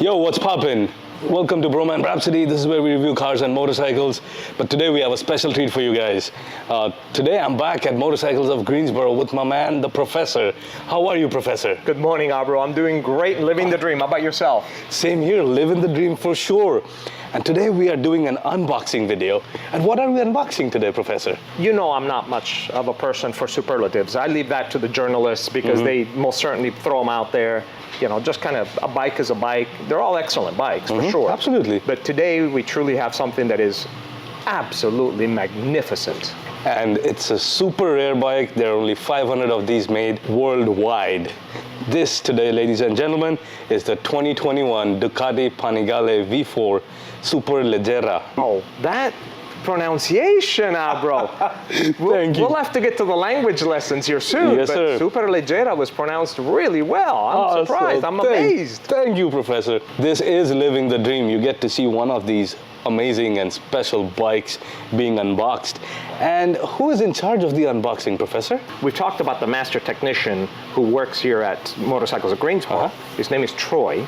Yo, what's poppin'? Welcome to Bhroman Braapsody. This is where we review cars and motorcycles. But today we have a special treat for you guys. Today I'm back at Motorcycles of Greensboro with my man, the Professor. How are you, Professor? Good morning, Abro. I'm doing great, living the dream. How about yourself? Same here, living the dream for sure. And today we are doing an unboxing video. And what are we unboxing today, Professor? You know I'm not much of a person for superlatives. I leave that to the journalists because they most certainly throw them out there. You know, just kind of a bike is a bike. They're all excellent bikes, for sure. Absolutely. But today we truly have something that is absolutely magnificent. And it's a super rare bike. There are only 500 of these made worldwide. This today, ladies and gentlemen, is the 2021 Ducati Panigale V4 SuperLeggera. Oh, that pronunciation, Abro. Thank you. We'll have to get to the language lessons here soon. Yes, but sir. SuperLeggera was pronounced really well. I'm surprised. I'm amazed. Thank you, Professor. This is living the dream. You get to see one of these amazing and special bikes being unboxed. And who is in charge of the unboxing, Professor? We've talked about the master technician who works here at Motorcycles of Greensboro. His name is Troy.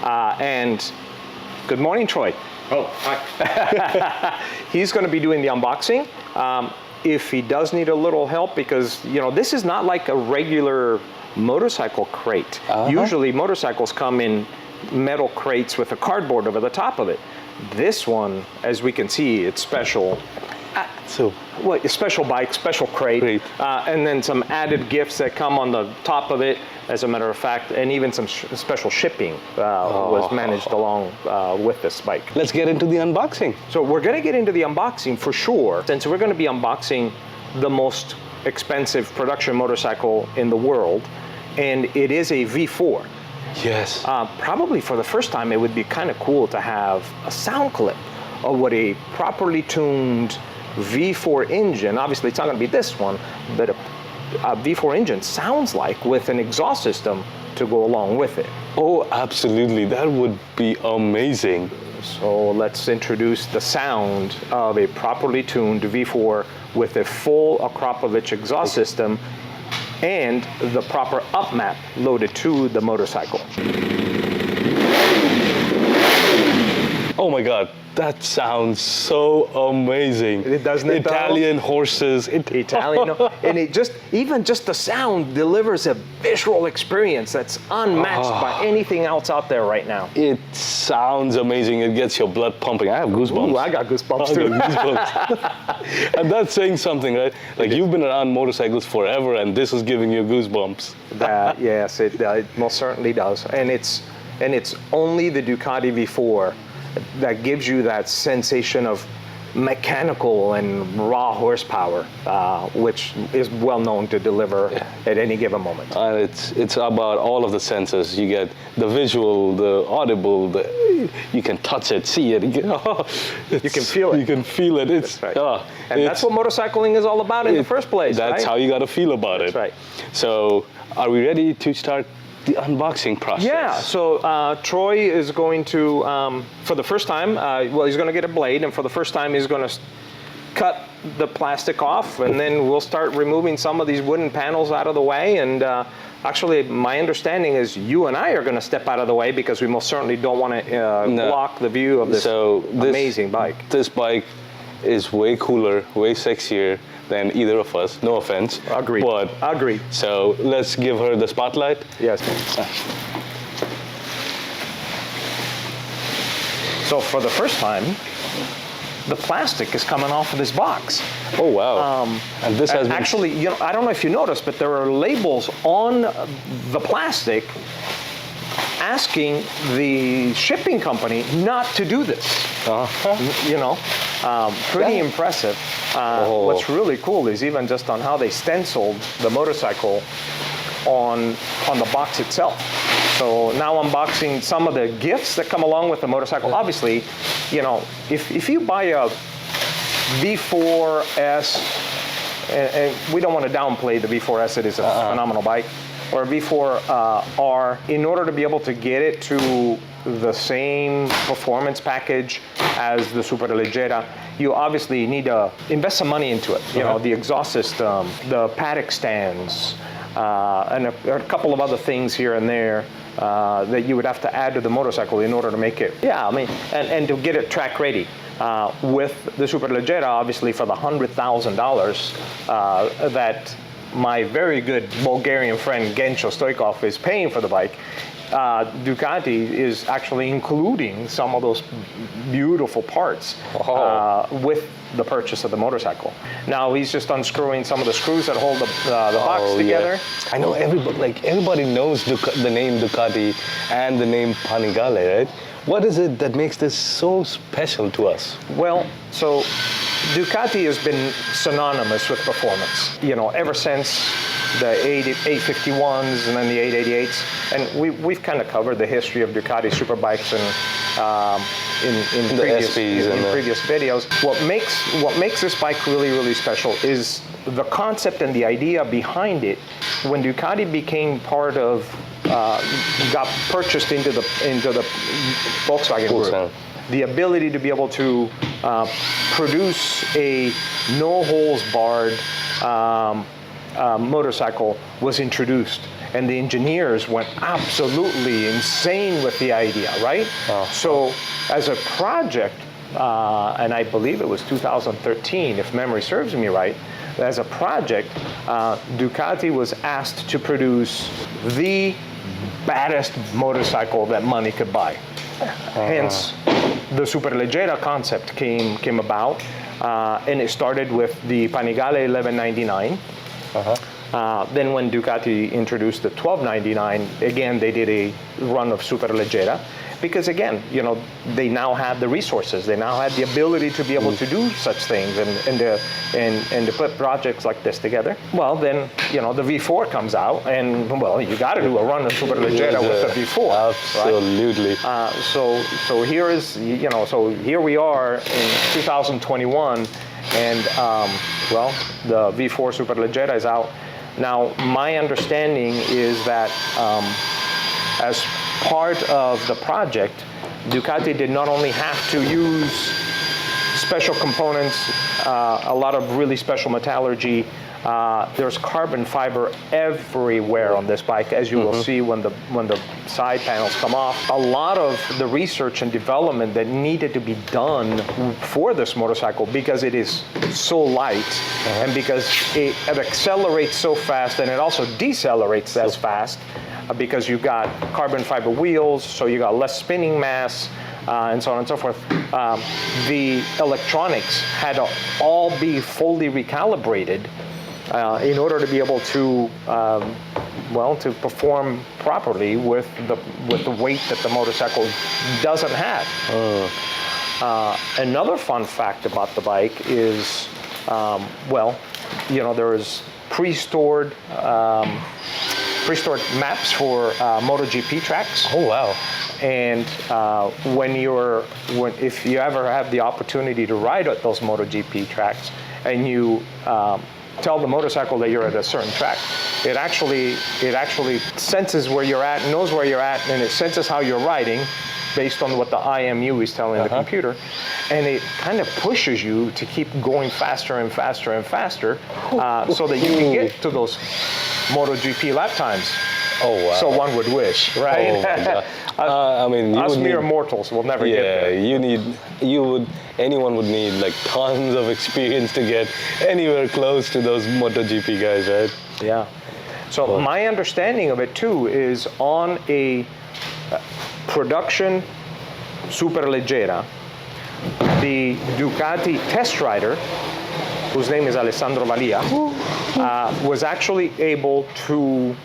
And good morning, Troy. Oh, hi. He's going to be doing the unboxing. If he does need a little help, because you know this is not like a regular motorcycle crate. Usually motorcycles come in metal crates with a cardboard over the top of it. This one, as we can see, it's special. Well, a special bike, special crate, and then some added gifts that come on the top of it, as a matter of fact, and even some special shipping was managed along with this bike. Let's get into the unboxing. So we're going to get into the unboxing for sure, since we're going to be unboxing the most expensive production motorcycle in the world, and it is a V4. Yes. Probably for the first time, it would be kind of cool to have a sound clip of what a properly tuned V4 engine, obviously it's not going to be this one, but a V4 engine sounds like with an exhaust system to go along with it. Oh, absolutely. That would be amazing. So let's introduce the sound of a properly tuned V4 with a full Akrapovic exhaust system and the proper up map loaded to the motorcycle. Oh my God, that sounds so amazing. It doesn't it? Italian horses. Italian, and it just, even just the sound delivers a visual experience that's unmatched by anything else out there right now. It sounds amazing. It gets your blood pumping. I have goosebumps. Ooh, I got goosebumps too. Goosebumps. And that's saying something, right? Like you've been around motorcycles forever and this is giving you goosebumps. Yes, it most certainly does. And it's only the Ducati V4 that gives you that sensation of mechanical and raw horsepower, which is well known to deliver at any given moment. It's about all of the senses. You get the visual, the audible, you can touch it, see it. You can feel it. You can feel it. It's that's right. And that's what motorcycling is all about in the first place. That's how you got to feel about it. That's right. So, are we ready to start the unboxing process? Yeah, so Troy is going to, for the first time, well, he's going to get a blade, and for the first time he's going to cut the plastic off, and then we'll start removing some of these wooden panels out of the way. And actually, my understanding is you and I are going to step out of the way because we most certainly don't want to block the view of this amazing bike. This bike is way cooler, way sexier than either of us. No offense. Agreed. But agreed. So let's give her the spotlight. Yes. So for the first time, the plastic is coming off of this box. Oh wow! And this has actually, you know, I don't know if you noticed, but there are labels on the plastic asking the shipping company not to do this. You know, pretty impressive. What's really cool is even just on how they stenciled the motorcycle on the box itself. So now unboxing some of the gifts that come along with the motorcycle. Obviously, you know, if you buy a V4S, and we don't want to downplay the V4S, it is a phenomenal bike, or a V4R, in order to be able to get it to the same performance package as the SuperLeggera, you obviously need to invest some money into it. You know, the exhaust system, the paddock stands, and a couple of other things here and there that you would have to add to the motorcycle in order to make it. Yeah, I mean, and to get it track ready. With the SuperLeggera, obviously for the $100,000 that my very good Bulgarian friend Gencho Stoikov is paying for the bike, Ducati is actually including some of those beautiful parts with the purchase of the motorcycle. Now he's just unscrewing some of the screws that hold the box together. Yeah. I know everybody knows the name Ducati and the name Panigale, right? What is it that makes this so special to us? Well, so Ducati has been synonymous with performance, ever since the 851s and then the 888s. And we've kind of covered the history of Ducati superbikes and in previous videos. What makes this bike really, really special is the concept and the idea behind it. When Ducati became part of, got purchased into the Volkswagen Group, the ability to be able to produce a no-holes-barred motorcycle was introduced, and the engineers went absolutely insane with the idea, right? So as a project, and I believe it was 2013, if memory serves me right, as a project, Ducati was asked to produce the baddest motorcycle that money could buy. Hence, the SuperLeggera concept came about, and it started with the Panigale 1199. Then when Ducati introduced the 1299, again, they did a run of SuperLeggera. Because again, they now had the resources, they now had the ability to be able to do such things and to put projects like this together. Well, then, the V4 comes out, and well, you got to do a run of SuperLeggera with the V4. Absolutely. Right? So here is, so here we are in 2021, and well, the V4 SuperLeggera is out. Now, my understanding is that as part of the project, Ducati did not only have to use special components, a lot of really special metallurgy. There's carbon fiber everywhere on this bike, as you will see when the side panels come off. A lot of the research and development that needed to be done for this motorcycle, because it is so light and because it accelerates so fast, and it also decelerates as fast, because you've got carbon fiber wheels, so you got less spinning mass, and so on and so forth. The electronics had to all be fully recalibrated in order to be able to, to perform properly with the weight that the motorcycle doesn't have. Another fun fact about the bike is, there is pre-stored maps for MotoGP tracks. Oh wow! And if you ever have the opportunity to ride at those MotoGP tracks, and you tell the motorcycle that you're at a certain track, it actually senses where you're at, knows where you're at, and it senses how you're riding based on what the IMU is telling the computer, and it kind of pushes you to keep going faster and faster and faster, so that you can get to those MotoGP lap times. Oh wow! So one would wish, right? Oh my God. I mean, us mere mortals will never get there. Anyone would need like tons of experience to get anywhere close to those MotoGP guys, right? Yeah. So my understanding of it too is on a production SuperLeggera, the Ducati test rider, whose name is Alessandro Valia, was actually able to,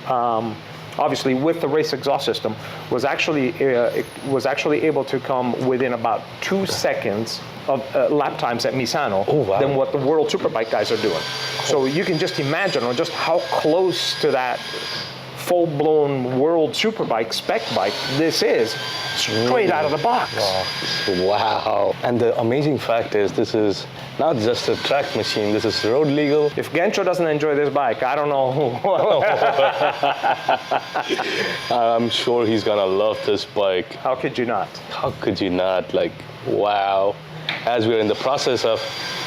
obviously with the race exhaust system, was actually able to come within about 2 seconds of lap times at Misano than what the World Superbike guys are doing. So you can just imagine just how close to that full-blown World Superbike spec bike this is, straight out of the box. Wow. And the amazing fact is, this is not just a track machine, this is road legal. If Gencho doesn't enjoy this bike, I don't know who. I'm sure he's gonna love this bike. How could you not? How could you not? Like, wow. as we're in the process of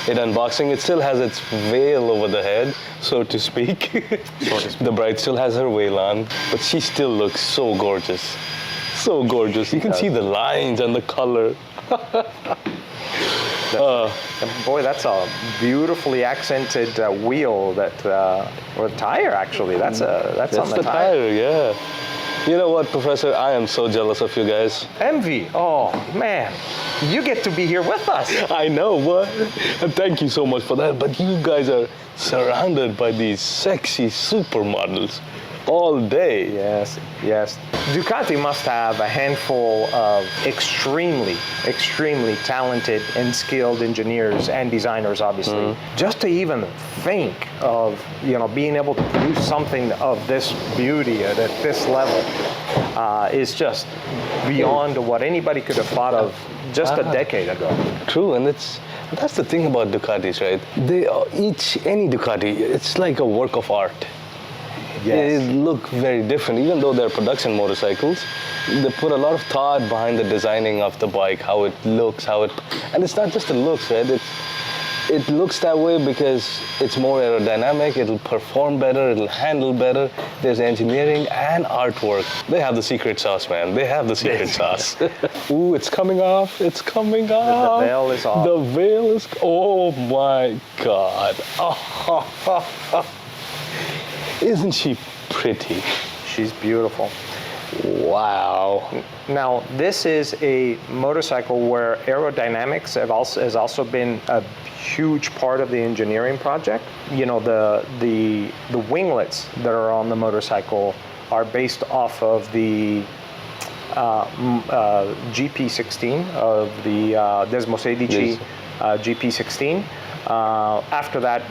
it unboxing, it still has its veil over the head, so to speak. The bride still has her veil on, but she still looks so gorgeous. So gorgeous. You can see the lines and the color. Boy, that's a beautifully accented wheel or tire actually. That's on the tire, yeah. You know what, Professor? I am so jealous of you guys. Envy. Oh man, you get to be here with us. I know, what? And thank you so much for that. But you guys are surrounded by these sexy supermodels all day. Yes, yes. Ducati must have a handful of extremely talented and skilled engineers and designers, obviously. Just to even think of, being able to produce something of this beauty at this level is just beyond what anybody could have thought of just a decade ago. True, and that's the thing about Ducatis, right? Any Ducati, it's like a work of art. Yes. They look very different, even though they're production motorcycles. They put a lot of thought behind the designing of the bike, how it looks, and it's not just the looks, right? It looks that way because it's more aerodynamic, it'll perform better, it'll handle better. There's engineering and artwork. They have the secret sauce, man. They have the secret sauce. Ooh, it's coming off. It's coming off. The veil is off. The veil is, oh my God. Oh. Isn't she pretty? She's beautiful. Wow. Now, this is a motorcycle where aerodynamics has also been a huge part of the engineering project. The winglets that are on the motorcycle are based off of the GP16 of the Desmosedici GP16. After that,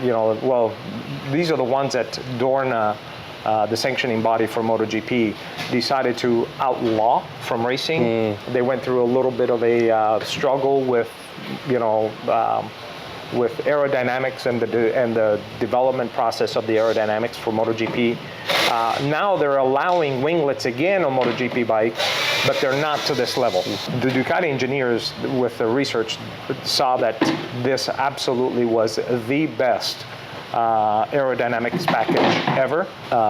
these are the ones that Dorna, the sanctioning body for MotoGP, decided to outlaw from racing. They went through a little bit of a struggle with, with aerodynamics and the development process of the aerodynamics for MotoGP. Now they're allowing winglets again on MotoGP bikes, but they're not to this level. The Ducati engineers, with the research, saw that this absolutely was the best aerodynamics package ever.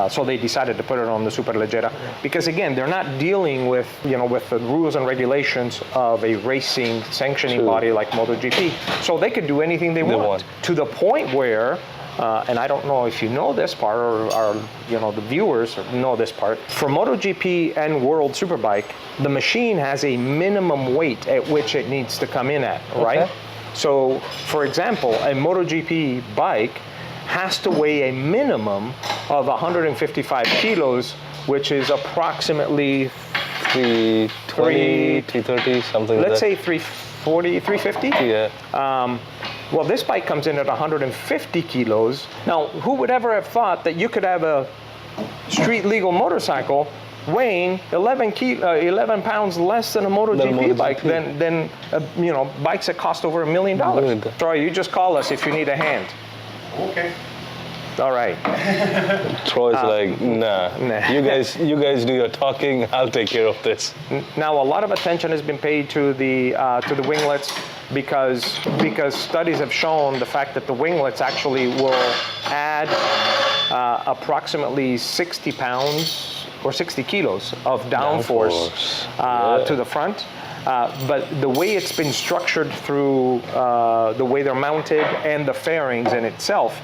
So they decided to put it on the SuperLeggera because, again, they're not dealing with with the rules and regulations of a racing sanctioning body like MotoGP. So they could do anything they want, to the point where, and I don't know if you know this part or the viewers know this part, for MotoGP and World Superbike, the machine has a minimum weight at which it needs to come in at, right? So, for example, a MotoGP bike has to weigh a minimum of 155 kilos, which is approximately 320, 330, something like that. Let's say 340, 350? Yeah. Well, this bike comes in at 150 kilos. Now, who would ever have thought that you could have a street legal motorcycle weighing 11 pounds less than a MotoGP bike, than bikes that cost over $1 million. Troy, you just call us if you need a hand. Okay. All right. Troy's like, nah. You guys do your talking. I'll take care of this. Now, a lot of attention has been paid to the winglets because studies have shown the fact that the winglets actually will add approximately 60 pounds or 60 kilos of downforce to the front. But the way it's been structured through the way they're mounted and the fairings in itself,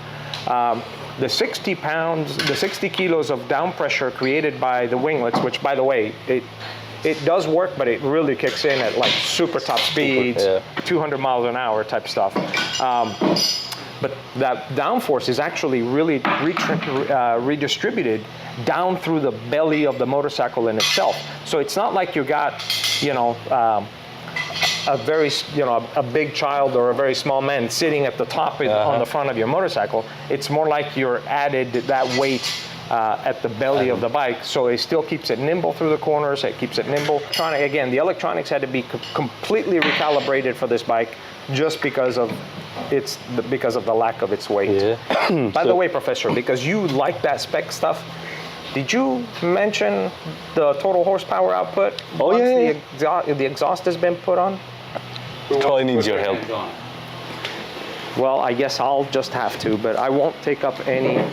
the 60 kilos of down pressure created by the winglets, which, by the way, it does work, but it really kicks in at like super top speeds, 200 miles an hour type stuff. But that downforce is actually really redistributed down through the belly of the motorcycle in itself. So it's not like you got, a very, a big child or a very small man sitting at the top on the front of your motorcycle. It's more like you're added that weight at the belly of the bike, so it still keeps it nimble through the corners. It keeps it nimble. Again, the electronics had to be completely recalibrated for this bike, just because of the lack of its weight. Yeah. By the way, Professor, because you like that spec stuff, did you mention the total horsepower output once the exhaust has been put on? Troy needs your help. Well, I guess I'll just have to, but I won't take up any.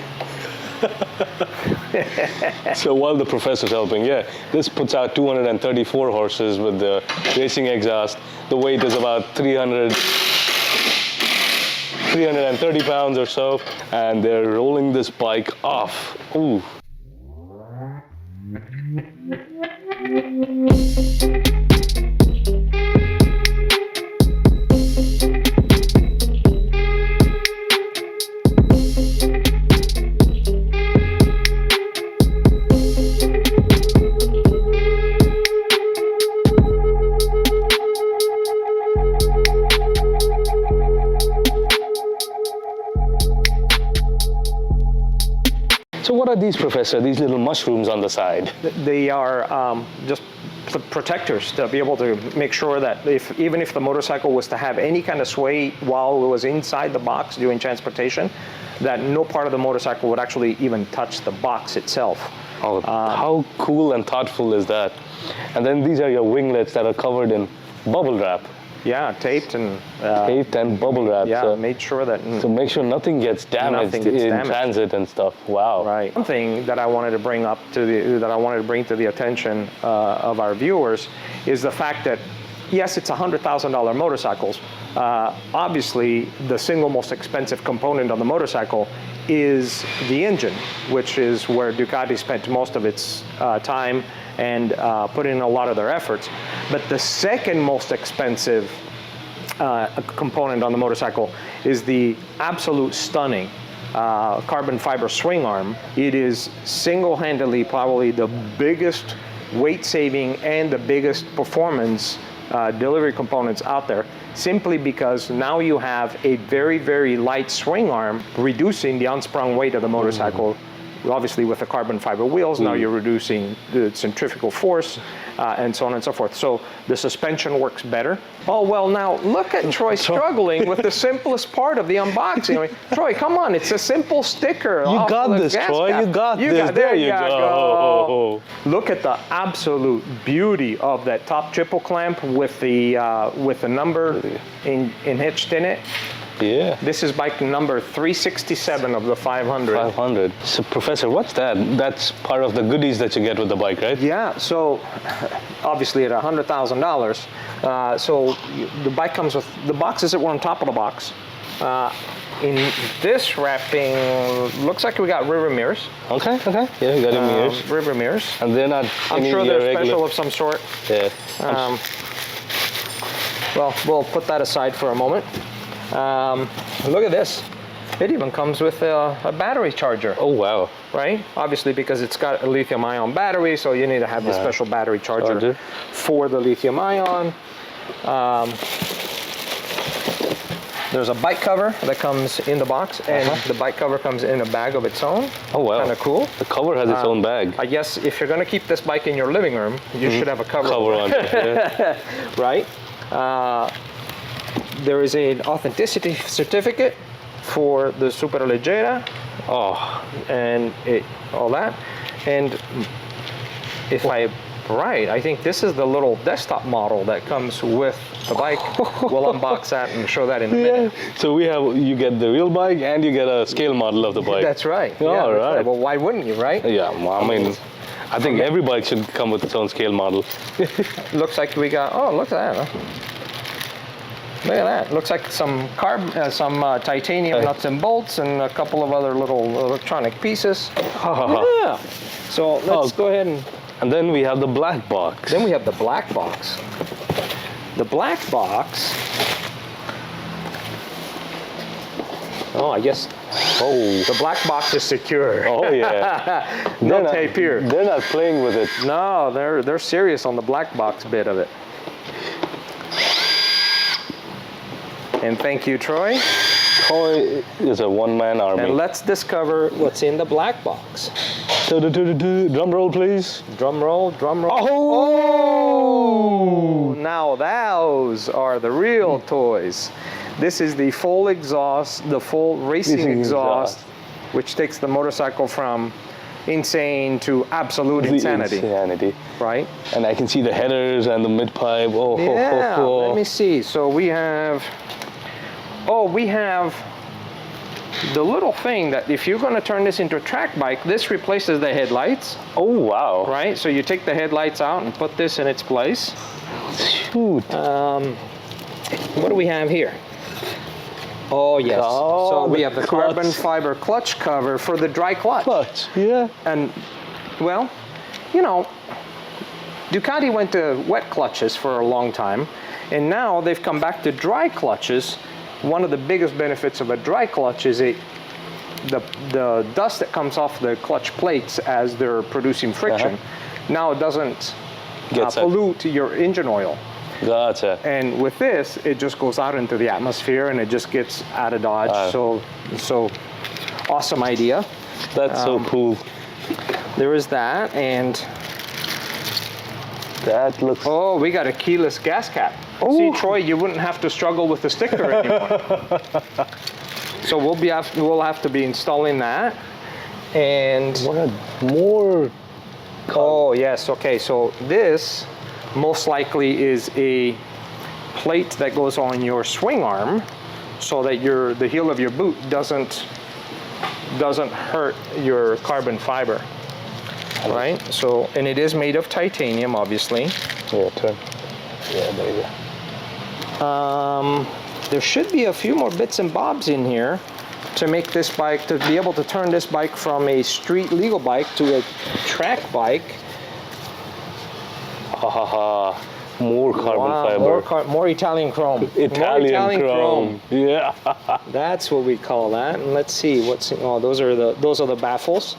So while the professor's helping, yeah, this puts out 234 horses with the racing exhaust. The weight is about 330 pounds or so, and they're rolling this bike off. Ooh. So what are these, Professor? These little mushrooms on the side? They are just protectors to be able to make sure that even if the motorcycle was to have any kind of sway while it was inside the box doing transportation, that no part of the motorcycle would actually even touch the box itself. Oh, how cool and thoughtful is that? And then these are your winglets that are covered in bubble wrap. Yeah, taped and bubble wrap. Yeah, so, made sure that to make sure nothing gets damaged in transit and stuff. Wow. Right. One thing that I wanted to bring up to the attention of our viewers is the fact that yes, it's $100,000 motorcycles. Obviously, the single most expensive component on the motorcycle is the engine, which is where Ducati spent most of its time and put in a lot of their efforts. But the second most expensive component on the motorcycle is the absolute stunning carbon fiber swing arm. It is single-handedly probably the biggest weight saving and the biggest performance delivery components out there, simply because now you have a very, very light swing arm, reducing the unsprung weight of the motorcycle. Obviously, with the carbon fiber wheels, now you're reducing the centrifugal force and so on and so forth. So the suspension works better. Oh, well, now look at Troy struggling with the simplest part of the unboxing. I mean, Troy, come on, it's a simple sticker. You got this, Troy. You got this. There you go. Look at the absolute beauty of that top triple clamp with the number hitched in it. Yeah. This is bike number 367 of the 500. 500. So, Professor, what's that? That's part of the goodies that you get with the bike, right? Yeah. So, obviously, at $100,000, so the bike comes with the boxes that were on top of the box. In this wrapping, looks like we got river mirrors. Okay. Yeah, we got mirrors. River mirrors. And they're not. I'm sure they're special of some sort. Yeah. Well, we'll put that aside for a moment. Look at this. It even comes with a battery charger. Oh, wow. Right? Obviously, because it's got a lithium-ion battery, so you need to have the special battery charger for the lithium-ion. There's a bike cover that comes in the box, and the bike cover comes in a bag of its own. Oh, wow. Kind of cool. The cover has its own bag. I guess if you're going to keep this bike in your living room, you should have a cover on it. Yeah. Right? There is an authenticity certificate for the SuperLeggera. Oh. And all that. And if I'm right, I think this is the little desktop model that comes with the bike. We'll unbox that and show that in a minute. So you get the real bike and you get a scale model of the bike. That's right. Oh, yeah, all right. Right. Well, why wouldn't you, right? Yeah, well, I mean, I think every bike should come with its own scale model. Looks like we got, look at that. Huh? Look at that. Looks like some titanium nuts and bolts and a couple of other little electronic pieces. Yeah. So let's go ahead and... And then we have the black box. Then we have the black box. The black box... Oh, I guess... Oh. The black box is secure. Oh, yeah. No tape here. They're not playing with it. No, they're serious on the black box bit of it. And thank you, Troy. Troy is a one-man army. And let's discover what's in the black box. Drum roll, please. Drum roll, drum roll. Oh! Now those are the real toys. This is the full exhaust, the full racing exhaust, which takes the motorcycle from insane to absolute insanity. Right? And I can see the headers and the mid pipe. Oh, Yeah, let me see. So we have the little thing that if you're going to turn this into a track bike, this replaces the headlights. Oh, wow. Right? So you take the headlights out and put this in its place. Shoot. What do we have here? Oh, yes. Oh, so we have the clutch. carbon fiber clutch cover for the dry clutch. Yeah. And, well, you know, Ducati went to wet clutches for a long time, and now they've come back to dry clutches. One of the biggest benefits of a dry clutch is the dust that comes off the clutch plates as they're producing friction. Now it doesn't pollute your engine oil. Gotcha. And with this, it just goes out into the atmosphere and it just gets out of Dodge. So awesome idea. That's so cool. There is that, and that looks. oh, we got a keyless gas cap. Oh. See, Troy, you wouldn't have to struggle with the sticker anymore. So we'll have to be installing that, and What more? oh yes, okay. So this most likely is a plate that goes on your swing arm, so that the heel of your boot doesn't hurt your carbon fiber. Right? So, and it is made of titanium, obviously. Yeah, turn. Yeah, there you go. There should be a few more bits and bobs in here to make this bike, to be able to turn this bike from a street legal bike to a track bike. Ha ha ha. More carbon fiber. More Italian chrome. Italian chrome. Yeah. That's what we call that. And let's see what's. Oh, those are the baffles.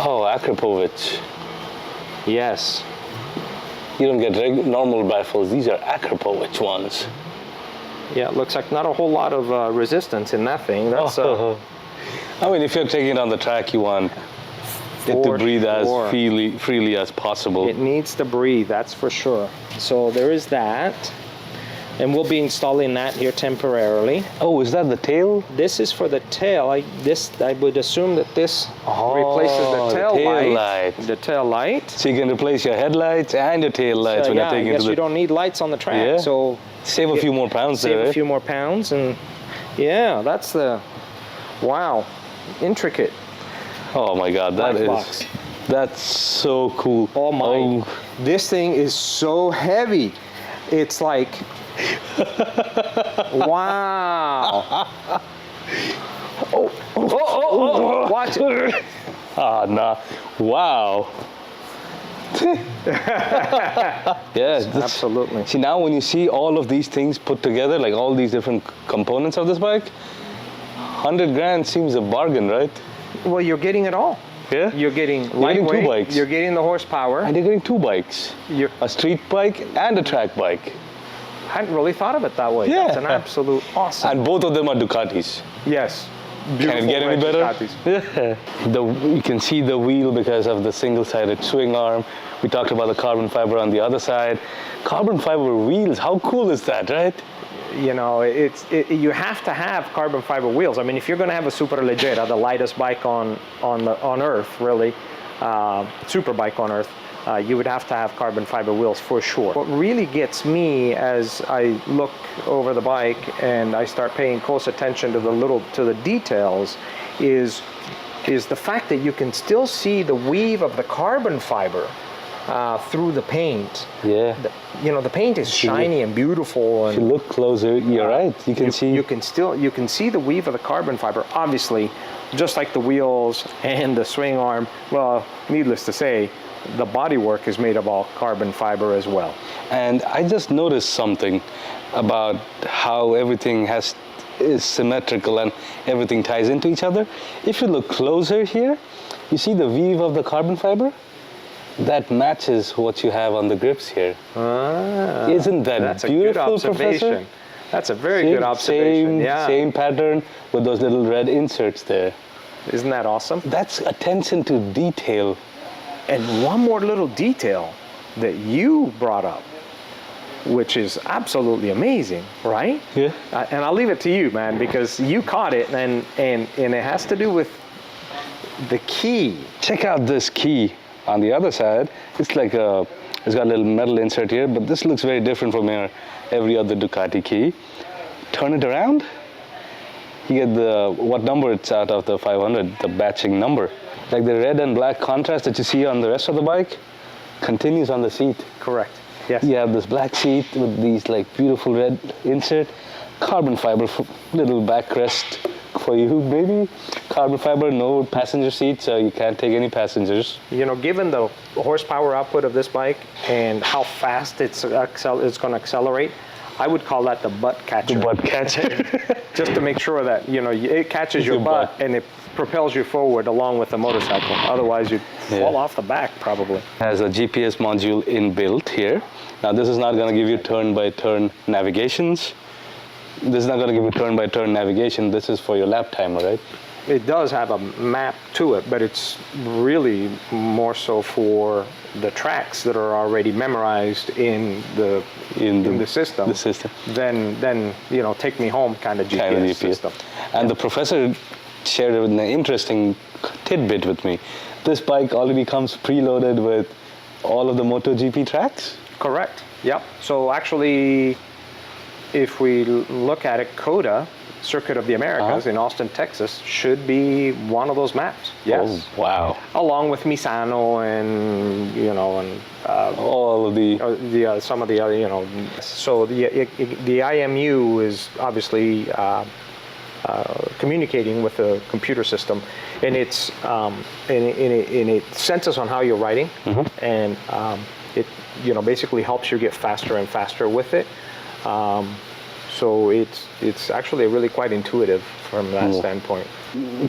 Oh, Akrapovic. Yes. You don't get normal baffles. These are Akrapovic ones. Yeah, it looks like not a whole lot of resistance in that thing. That's I mean, if you're taking it on the track, you want it to breathe as freely as possible. It needs to breathe, that's for sure. So there is that. And we'll be installing that here temporarily. Oh, is that the tail? This is for the tail. I would assume that this replaces the tail light. The tail light. So you can replace your headlights and your tail lights when you're taking it to the... you don't need lights on the track. Yeah. So save a few more pounds there. Save a few more pounds, and yeah, that's the... Wow, intricate. Oh my God, that's so cool. Oh my, this thing is so heavy. It's like, wow. Oh, watch it. Ah, nah, wow. Yeah, absolutely. See, now when you see all of these things put together, like all these different components of this bike, 100 grand seems a bargain, right? Well, you're getting it all. Yeah? You're getting lightweight, two bikes. You're getting the horsepower. And you're getting two bikes. A street bike and a track bike. I hadn't really thought of it that way. Yeah. That's an absolute awesome. And both of them are Ducatis. Yes. Can it get any better? Yeah. You can see the wheel because of the single-sided swing arm. We talked about the carbon fiber on the other side. Carbon fiber wheels, how cool is that, right? You know, you have to have carbon fiber wheels. I mean, if you're going to have a SuperLeggera, the lightest bike on Earth, really, super bike on Earth, you would have to have carbon fiber wheels for sure. What really gets me as I look over the bike and I start paying close attention to the details is the fact that you can still see the weave of the carbon fiber through the paint. Yeah. The paint is shiny and beautiful. And if you look closer, you're right. You can see. You can see the weave of the carbon fiber. Obviously, just like the wheels and the swing arm. Well, needless to say, the bodywork is made of all carbon fiber as well. And I just noticed something about how everything is symmetrical and everything ties into each other. If you look closer here, you see the weave of the carbon fiber? That matches what you have on the grips here. Isn't that beautiful, Professor? That's a very good observation. Same pattern with those little red inserts there. Isn't that awesome? That's attention to detail. And one more little detail that you brought up, which is absolutely amazing, right? Yeah. And I'll leave it to you, man, because you caught it, and it has to do with the key. Check out this key on the other side. It's like it's got a little metal insert here, but this looks very different from every other Ducati key. Turn it around, you get what number it's out of the 500, the batching number. Like the red and black contrast that you see on the rest of the bike continues on the seat. Correct. Yes. You have this black seat with these like beautiful red insert, carbon fiber little backrest for you, maybe. Carbon fiber, no passenger seat, so you can't take any passengers. You know, given the horsepower output of this bike and how fast it's going to accelerate, I would call that the butt catcher. The butt catcher. Just to make sure that, you know, it catches your butt and it propels you forward along with the motorcycle. Otherwise, you'd fall off the back, probably. Has a GPS module inbuilt here. Now, this is not going to give you turn-by-turn navigations. This is not going to give you turn-by-turn navigation. This is for your lap timer, right? It does have a map to it, but it's really more so for the tracks that are already memorized in the system. The system. Then you know, take me home kind of GPS system. And the professor shared an interesting tidbit with me. This bike already comes preloaded with all of the MotoGP tracks? Correct. Yep. So actually, if we look at it, COTA, Circuit of the Americas in Austin, Texas, should be one of those maps. Yes. Oh, wow. Along with Misano and, you know, and all of the some of the other, you know. So the IMU is obviously communicating with the computer system, and it's it senses on how you're riding, and it, you know, basically helps you get faster and faster with it. So it's actually really quite intuitive from that standpoint.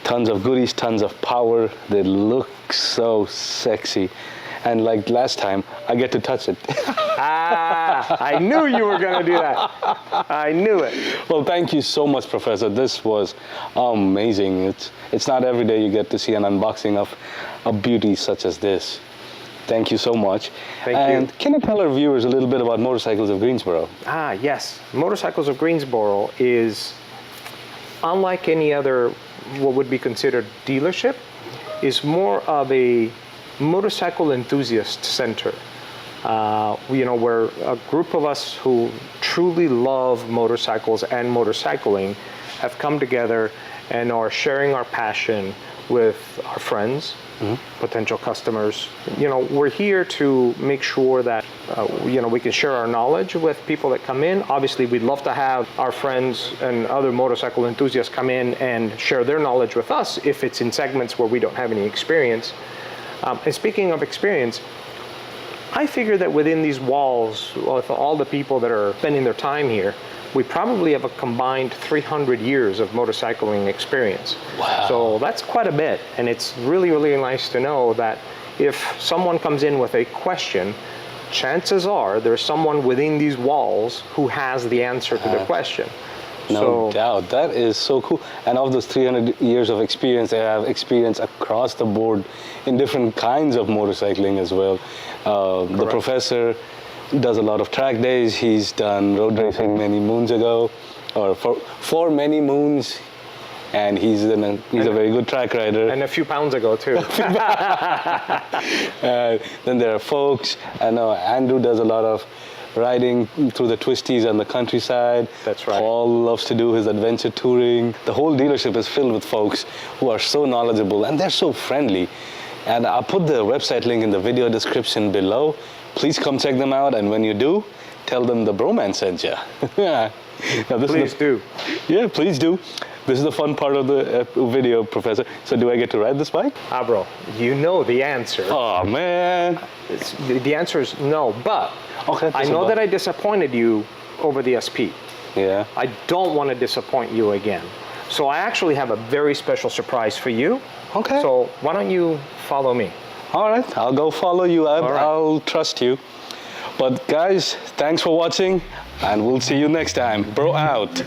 Tons of goodies, tons of power. They look so sexy. And like last time, I get to touch it. I knew you were going to do that. I knew it. Well, thank you so much, Professor. This was amazing. It's not every day you get to see an unboxing of a beauty such as this. Thank you so much. Thank you. And can you tell our viewers a little bit about Motorcycles of Greensboro? Yes. Motorcycles of Greensboro is, unlike any other what would be considered dealership, is more of a motorcycle enthusiast center. You know, we're a group of us who truly love motorcycles and motorcycling have come together and are sharing our passion with our friends, potential customers. You know, we're here to make sure that, you know, we can share our knowledge with people that come in. Obviously, we'd love to have our friends and other motorcycle enthusiasts come in and share their knowledge with us if it's in segments where we don't have any experience. And speaking of experience, I figure that within these walls, with all the people that are spending their time here, we probably have a combined 300 years of motorcycling experience. Wow. So that's quite a bit, and it's really, really nice to know that if someone comes in with a question, chances are there's someone within these walls who has the answer to the question. No doubt. That is so cool. And of those 300 years of experience, they have experience across the board in different kinds of motorcycling as well. The professor does a lot of track days. He's done road racing many moons ago, or for many moons, and he's a very good track rider. And a few pounds ago too. Then there are folks. I know Andrew does a lot of riding through the twisties and the countryside. That's right. Paul loves to do his adventure touring. The whole dealership is filled with folks who are so knowledgeable and they're so friendly. And I'll put the website link in the video description below. Please come check them out, and when you do, tell them the Bhroman sent you. Please do. Yeah, please do. This is the fun part of the video, Professor. So do I get to ride this bike? Bro, you know the answer. Oh, man. The answer is no, but I know that I disappointed you over the SP. Yeah. I don't want to disappoint you again. So I actually have a very special surprise for you. Okay. So why don't you follow me? All right, I'll go follow you. I'll trust you. But guys, thanks for watching, and we'll see you next time. Bro out.